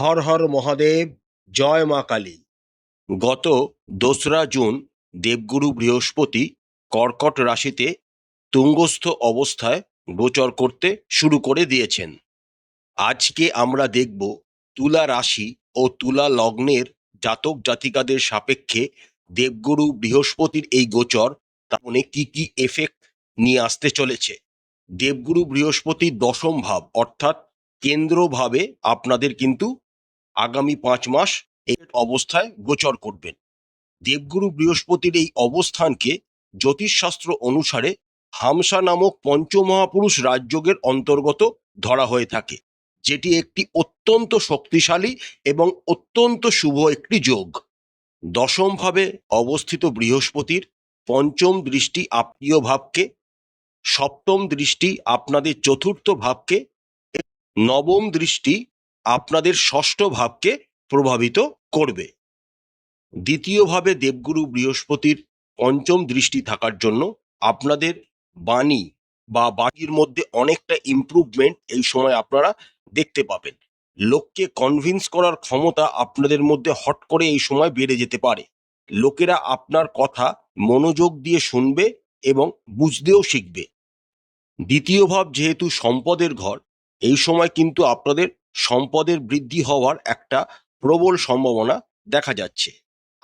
হর হর মহাদেব, জয় মা কালী। গত 2রা জুন দেবগুরু বৃহস্পতি কর্কট রাশিতে তুঙ্গস্থ অবস্থায় গোচর করতে শুরু করে দিয়েছেন। আজকে আমরা দেখব তুলা রাশি ও তুলা লগ্নের জাতক জাতিকাদের সাপেক্ষে দেবগুরু বৃহস্পতির এই গোচর তাহলে কি কি এফেক্ট নিয়ে আসতে চলেছে। দেবগুরু বৃহস্পতির দশম ভাব অর্থাৎ কেন্দ্রভাবে আপনাদের কিন্তু আগামী 5 মাস এই অবস্থায় গোচর করবেন। দেবগুরু বৃহস্পতির এই অবস্থানকে জ্যোতিষশাস্ত্র অনুসারে হামসা নামক পঞ্চমহাপুরুষ রাজযোগের অন্তর্গত ধরা হয়ে থাকে, যেটি একটি অত্যন্ত শক্তিশালী এবং অত্যন্ত শুভ একটি যোগ। দশমভাবে অবস্থিত বৃহস্পতির পঞ্চম দৃষ্টি আত্মীয় ভাবকে, সপ্তম দৃষ্টি আপনাদের চতুর্থ ভাবকে, নবম দৃষ্টি আপনাদের ষষ্ঠ ভাবকে প্রভাবিত করবে। দ্বিতীয়ভাবে দেবগুরু বৃহস্পতির পঞ্চম দৃষ্টি থাকার জন্য আপনাদের বাণী বা বাণীর মধ্যে অনেকটা ইমপ্রুভমেন্ট এই সময় আপনারা দেখতে পাবেন। লোককে কনভিন্স করার ক্ষমতা আপনাদের মধ্যে হট করে এই সময় বেড়ে যেতে পারে। লোকেরা আপনার কথা মনোযোগ দিয়ে শুনবে এবং বুঝতেও শিখবে। দ্বিতীয় ভাব যেহেতু সম্পদের ঘর, এই সময় কিন্তু আপনাদের সম্পদের বৃদ্ধি হওয়ার একটা প্রবল সম্ভাবনা দেখা যাচ্ছে।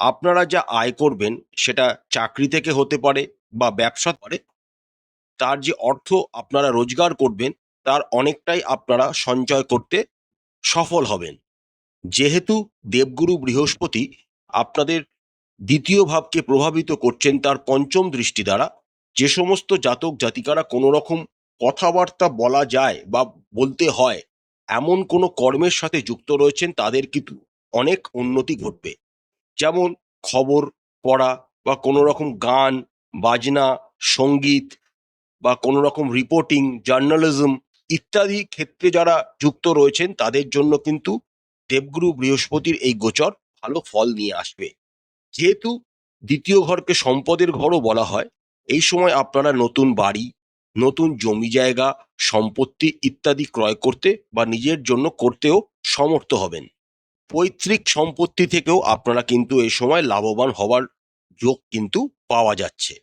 আপনারা যা আয় করবেন সেটা চাকরি থেকে হতে পারে বা ব্যবসা করে, তার যে অর্থ আপনারা রোজগার করবেন তার অনেকটাই আপনারা সঞ্চয় করতে সফল হবেন। যেহেতু দেবগুরু বৃহস্পতি আপনাদের দ্বিতীয় ভাবকে প্রভাবিত করছেন তার পঞ্চম দৃষ্টি দ্বারা, যে সমস্ত জাতক জাতিকারা কোনো রকম কথাবার্তা বলা যায় বা বলতে হয় এমন কোনো কর্মের সাথে যুক্ত রয়েছেন তাদের কিন্তু অনেক উন্নতি ঘটবে। যেমন খবর পড়া বা কোনো রকম গান বাজনা, সঙ্গীত বা কোনো রকম রিপোর্টিং, জার্নালিজম ইত্যাদি ক্ষেত্রে যারা যুক্ত রয়েছেন তাদের জন্য কিন্তু দেবগুরু বৃহস্পতির এই গোচর ভালো ফল নিয়ে আসবে। যেহেতু দ্বিতীয় ঘরকে সম্পদের ঘরও বলা হয়, এই সময় আপনারা নতুন বাড়ি, নতুন জমি জায়গা, সম্পত্তি ইত্যাদি ক্রয় করতে বা নিজের জন্য করতেও সমর্থ হবেন। পৈতৃক সম্পত্তি থেকেও আপনারা কিন্তু এই সময় লাভবান হওয়ার যোগ কিন্তু পাওয়া যাচ্ছে।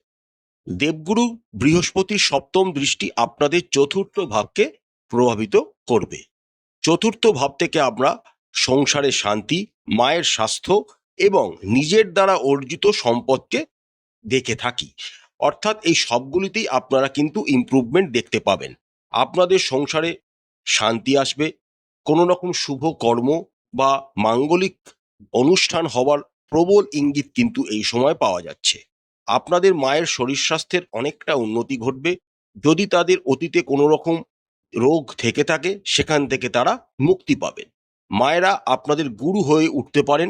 দেবগুরু বৃহস্পতির সপ্তম দৃষ্টি আপনাদের চতুর্থ ভাবকে প্রভাবিত করবে। চতুর্থ ভাব থেকে আমরা সংসারে শান্তি, মায়ের স্বাস্থ্য এবং নিজের দ্বারা অর্জিত সম্পদকে দেখে থাকি। অর্থাৎ এই সবগুলিতেই আপনারা কিন্তু ইমপ্রুভমেন্ট দেখতে পাবেন। আপনাদের সংসারে শান্তি আসবে, কোনো রকম শুভ কর্ম বা মাঙ্গলিক অনুষ্ঠান হওয়ার প্রবল ইঙ্গিত কিন্তু এই সময় পাওয়া যাচ্ছে। আপনাদের মায়ের শরীর স্বাস্থ্যের অনেকটা উন্নতি ঘটবে। যদি তাদের অতীতে কোনো রকম রোগ থেকে থাকে সেখান থেকে তারা মুক্তি পাবেন। মায়েরা আপনাদের গুরু হয়ে উঠতে পারেন।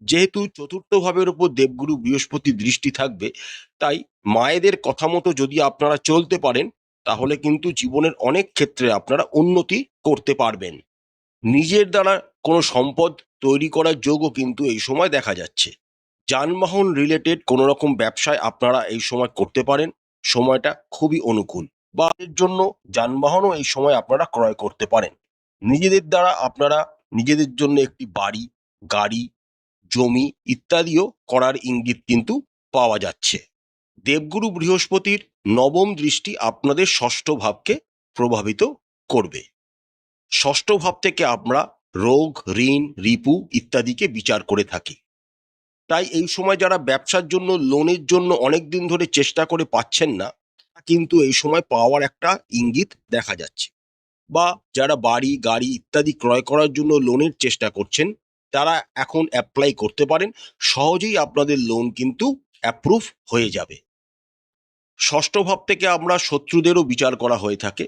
যেহেতু চতুর্থ ভাবের উপর দেবগুরু বৃহস্পতি দৃষ্টি থাকবে, তাই মায়েদের কথা মতো যদি আপনারা চলতে পারেন তাহলে কিন্তু জীবনের অনেক ক্ষেত্রে আপনারা উন্নতি করতে পারবেন। নিজের দ্বারা কোনো সম্পদ তৈরি করার যোগও কিন্তু এই সময় দেখা যাচ্ছে। যানবাহন রিলেটেড কোনো রকম ব্যবসায় আপনারা এই সময় করতে পারেন, সময়টা খুবই অনুকূল। বা এর জন্য যানবাহনও এই সময় আপনারা ক্রয় করতে পারেন। নিজেদের দ্বারা আপনারা নিজেদের জন্য একটি বাড়ি, গাড়ি, জমি ইত্যাদিও করার ইঙ্গিত কিন্তু পাওয়া যাচ্ছে। দেবগুরু বৃহস্পতির নবম দৃষ্টি আপনাদের ষষ্ঠ ভাবকে প্রভাবিত করবে। ষষ্ঠ ভাব থেকে আমরা রোগ, ঋণ, রিপু ইত্যাদিকে বিচার করে থাকি। তাই এই সময় যারা ব্যবসার জন্য লোনের জন্য অনেক দিন ধরে চেষ্টা করে পাচ্ছেন না, কিন্তু এই সময় পাওয়ার একটা ইঙ্গিত দেখা যাচ্ছে। বা যারা বাড়ি, গাড়ি ইত্যাদি ক্রয় করার জন্য লোনের চেষ্টা করছেন তারা এখন অ্যাপ্লাই করতে পারেন। সহজেই আপনাদের লোন কিন্তু অ্যাপ্রুভ হয়ে যাবে। ষষ্ঠ ভাব থেকে আমরা শত্রুদেরও বিচার করা হয়ে থাকে।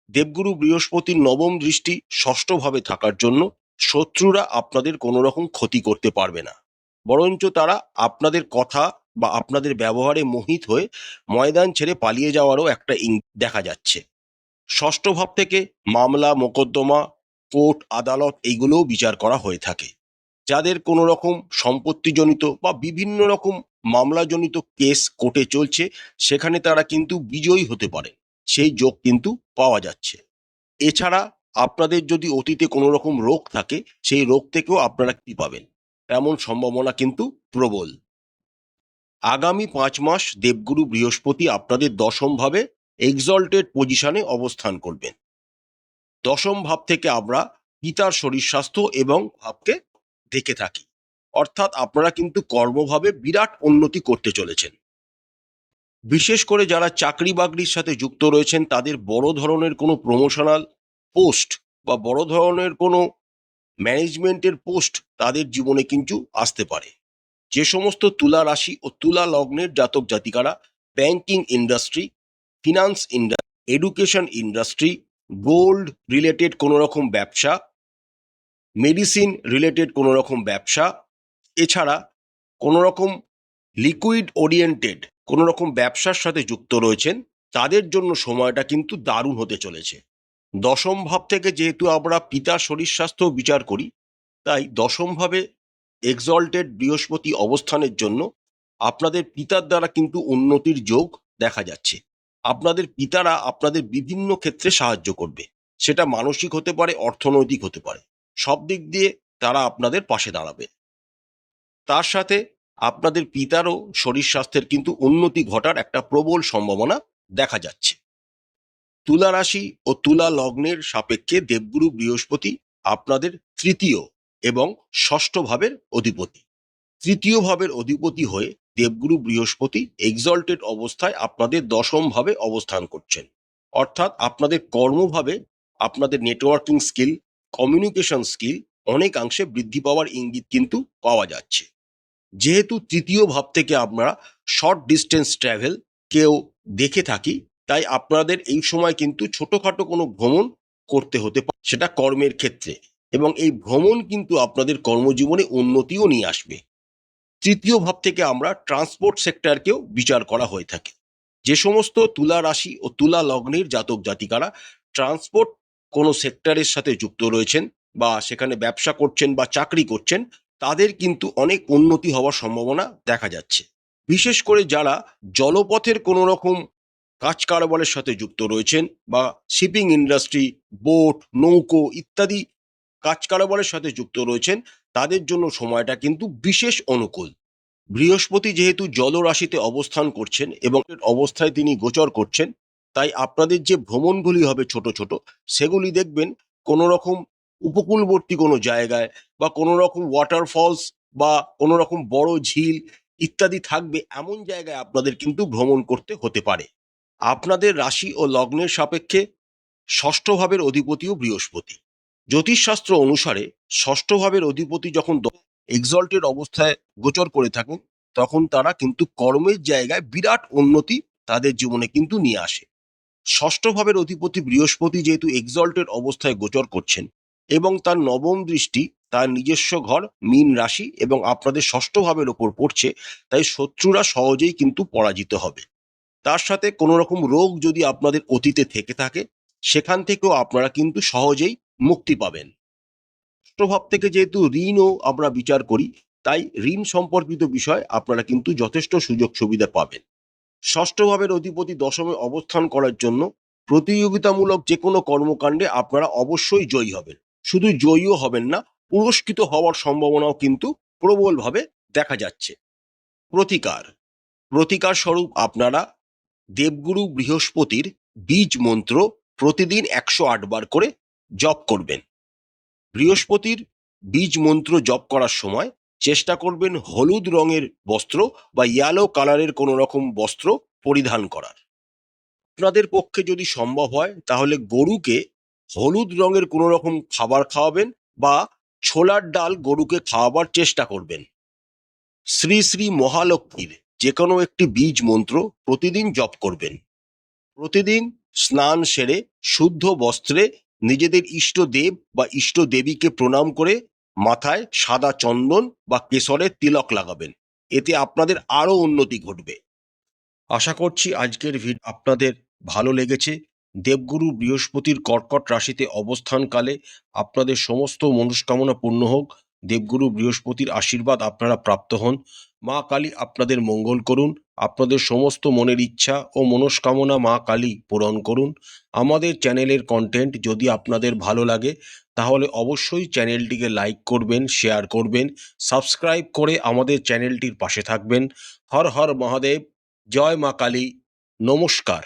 দেবগুরু বৃহস্পতির নবম দৃষ্টি ষষ্ঠ ভাবে থাকার জন্য শত্রুরা আপনাদের কোনো রকম ক্ষতি করতে পারবে না, বরঞ্চ তারা আপনাদের কথা বা আপনাদের ব্যবহারে মোহিত হয়ে ময়দান ছেড়ে পালিয়ে যাওয়ারও একটা দেখা যাচ্ছে। ষষ্ঠ ভাব থেকে মামলা মোকদ্দমা, কোর্ট আদালত এইগুলোও বিচার করা হয়ে থাকে। যাদের কোনো রকম সম্পত্তিজনিত বা বিভিন্ন রকম মামলাজনিত কেস কোর্টে চলছে সেখানে তারা কিন্তু বিজয়ী হতে পারে, সেই যোগ কিন্তু পাওয়া যাচ্ছে। এছাড়া আপনাদের যদি অতীতে কোনো রকম রোগ থাকে, সেই রোগ থেকেও আপনারা কি পাবেন, এমন সম্ভাবনা কিন্তু প্রবল। আগামী 5 মাস দেবগুরু বৃহস্পতি আপনাদের দশম ভাবে এক্সল্টেড পজিশনে অবস্থান করবেন। দশম ভাব থেকে আমরা পিতার শরীর স্বাস্থ্য এবং ভাবকে দেখে থাকি, অর্থাৎ আপনারা কিন্তু কর্মভাবে বিরাট উন্নতি করতে চলেছেন। বিশেষ করে যারা চাকরি বাকরির সাথে যুক্ত রয়েছেন তাদের বড় ধরনের কোনো প্রমোশনাল পোস্ট বা বড় ধরনের কোনো ম্যানেজমেন্টের পোস্ট তাদের জীবনে কিন্তু আসতে পারে। যে সমস্ত তুলা রাশি ও তুলা লগ্নের জাতক জাতিকারা banking industry, finance industry, education industry, gold related কোনো রকম ব্যবসা, মেডিসিন রিলেটেড কোনো রকম ব্যবসা, এছাড়া কোনো রকম লিকুইড ওরিয়েন্টেড কোনো রকম ব্যবসার সাথে যুক্ত রয়েছেন, তাদের জন্য সময়টা কিন্তু দারুণ হতে চলেছে। দশম ভাব থেকে যেহেতু আমরা পিতার শরীর স্বাস্থ্য বিচার করি, তাই দশম ভাবে এক্সল্টেড বৃহস্পতি অবস্থানের জন্য আপনাদের পিতার দ্বারা কিন্তু উন্নতির যোগ দেখা যাচ্ছে। আপনাদের পিতারা আপনাদের বিভিন্ন ক্ষেত্রে সাহায্য করবে, সেটা মানসিক হতে পারে, অর্থনৈতিক হতে পারে, সব দিক দিয়ে তারা আপনাদের পাশে দাঁড়াবে। তার সাথে আপনাদের পিতারও শরীর স্বাস্থ্যের কিন্তু উন্নতি ঘটার একটা প্রবল সম্ভাবনা দেখা যাচ্ছে। তুলা রাশি ও তুলা লগ্নের সাপেক্ষে দেবগুরু বৃহস্পতি আপনাদের তৃতীয় এবং ষষ্ঠ ভাবের অধিপতি। তৃতীয় ভাবের অধিপতি হয়ে দেবগুরু বৃহস্পতি এক্সল্টেড অবস্থায় আপনাদের দশম ভাবে অবস্থান করছেন, অর্থাৎ আপনাদের কর্মভাবে আপনাদের নেটওয়ার্কিং স্কিল, কমিউনিকেশন স্কিল অনেকাংশে বৃদ্ধি পাওয়ার ইঙ্গিত কিন্তু পাওয়া যাচ্ছে। যেহেতু তৃতীয় ভাব থেকে আমরা শর্ট ডিস্টেন্স ট্রাভেল কেউ দেখে থাকি, তাই আপনাদের এই সময় কিন্তু ছোটখাটো কোনো ভ্রমণ করতে হতে পারে, সেটা কর্মের ক্ষেত্রে, এবং এই ভ্রমণ কিন্তু আপনাদের কর্মজীবনে উন্নতিও নিয়ে আসবে। তৃতীয় ভাব থেকে আমরা ট্রান্সপোর্ট সেক্টরকেও বিচার করা হয়ে থাকে। যে সমস্ত তুলা রাশি ও তুলা লগ্নের জাতক জাতিকারা ট্রান্সপোর্ট কোনো সেক্টরের সাথে যুক্ত রয়েছেন বা সেখানে ব্যবসা করছেন বা চাকরি করছেন, তাদের কিন্তু অনেক উন্নতি হওয়ার সম্ভাবনা দেখা যাচ্ছে। বিশেষ করে যারা জলপথের কোনো রকম কাজ কারবারের সাথে যুক্ত রয়েছেন বা শিপিং ইন্ডাস্ট্রি, বোট, নৌকো ইত্যাদি কাজ কারবারের সাথে যুক্ত রয়েছেন, তাদের জন্য সময়টা কিন্তু বিশেষ অনুকূল। বৃহস্পতি যেহেতু জল রাশিতে অবস্থান করছেন এবং এর অবস্থায় তিনি গোচর করছেন, তাই আপনাদের যে ভ্রমণগুলি হবে ছোট ছোট, সেগুলি দেখবেন কোনো রকম উপকূলবর্তী কোনো জায়গায় বা কোনো রকম ওয়াটারফলস বা কোনো রকম বড় ঝিল ইত্যাদি থাকবে, এমন জায়গায় আপনাদের কিন্তু ভ্রমণ করতে হতে পারে। আপনাদের রাশি ও লগ্নের সাপেক্ষে ষষ্ঠ ভাবের অধিপতিও বৃহস্পতি। জ্যোতিষশাস্ত্র অনুসারে ষষ্ঠ ভাবের অধিপতি যখন এক্সল্টেড অবস্থায় গোচর করে থাকেন, তখন তারা কিন্তু কর্মের জায়গায় বিরাট উন্নতি তাদের জীবনে কিন্তু নিয়ে আসে। ষষ্ঠ ভাবের অধিপতি বৃহস্পতি যেহেতু এক্সল্টেড অবস্থায় গোচর করছেন এবং তার নবম দৃষ্টি তার নিজস্ব ঘর মীন রাশি এবং আপনাদের ষষ্ঠ ভাবের ওপর পড়ছে, তাই শত্রুরা সহজেই কিন্তু পরাজিত হবে। তার সাথে কোনো রকম রোগ যদি আপনাদের অতীতে থেকে থাকে, সেখান থেকেও আপনারা কিন্তু সহজেই মুক্তি পাবেন। ষষ্ঠ ভাব থেকে যেহেতু ঋণও আমরা বিচার করি, তাই ঋণ সম্পর্কিত বিষয় আপনারা কিন্তু যথেষ্ট সুযোগ সুবিধা পাবেন। ষষ্ঠ ভাবের অধিপতি দশমে অবস্থান করার জন্য প্রতিযোগিতামূলক যে কোনো কর্মকাণ্ডে আপনারা অবশ্যই জয়ী হবেন। শুধু জয়ীও হবেন না, পুরস্কৃত হওয়ার সম্ভাবনাও কিন্তু প্রবলভাবে দেখা যাচ্ছে। প্রতিকার প্রতিকার স্বরূপ আপনারা দেবগুরু বৃহস্পতির বীজ মন্ত্র প্রতিদিন 108 বার করে জপ করবেন। বৃহস্পতির বীজ মন্ত্র জপ করার সময় চেষ্টা করবেন হলুদ রঙের বস্ত্র বা ইয়েলো কালারের কোনো রকম বস্ত্র পরিধান করার। আপনাদের পক্ষে যদি সম্ভব হয় তাহলে গরুকে হলুদ রঙের কোনো রকম খাবার খাওয়াবেন বা ছোলার ডাল গরুকে খাওয়াবার চেষ্টা করবেন। শ্রী শ্রী মহালক্ষ্মীর যে কোনো একটি বীজ মন্ত্র প্রতিদিন জপ করবেন। প্রতিদিন স্নান সেরে শুদ্ধ বস্ত্রে নিজেদের ইষ্টদেব বা ইষ্টদেবীকে প্রণাম করে মাথায় সাদা চন্দন বা কেশরের তিলক লাগাবেন। এতে আপনাদের আরো উন্নতি ঘটবে। আশা করছি আজকের ভিডিও আপনাদের ভালো লেগেছে। দেবগুরু বৃহস্পতির কর্কট রাশিতে অবস্থানকালে আপনাদের সমস্ত মনস্কামনা পূর্ণ হোক। দেবগুরু বৃহস্পতির আশীর্বাদ আপনারা প্রাপ্ত হন। মা কালী আপনাদের মঙ্গল করুন, আপনাদের সমস্ত মনের ইচ্ছা ও মনস্কামনা মা কালী পূরণ করুন। আমাদের চ্যানেলের কন্টেন্ট যদি আপনাদের ভালো লাগে তাহলে অবশ্যই চ্যানেলটিকে লাইক করবেন, শেয়ার করবেন, সাবস্ক্রাইব করে আমাদের চ্যানেলটির পাশে থাকবেন। হর হর মহাদেব, জয় মা কালী, নমস্কার।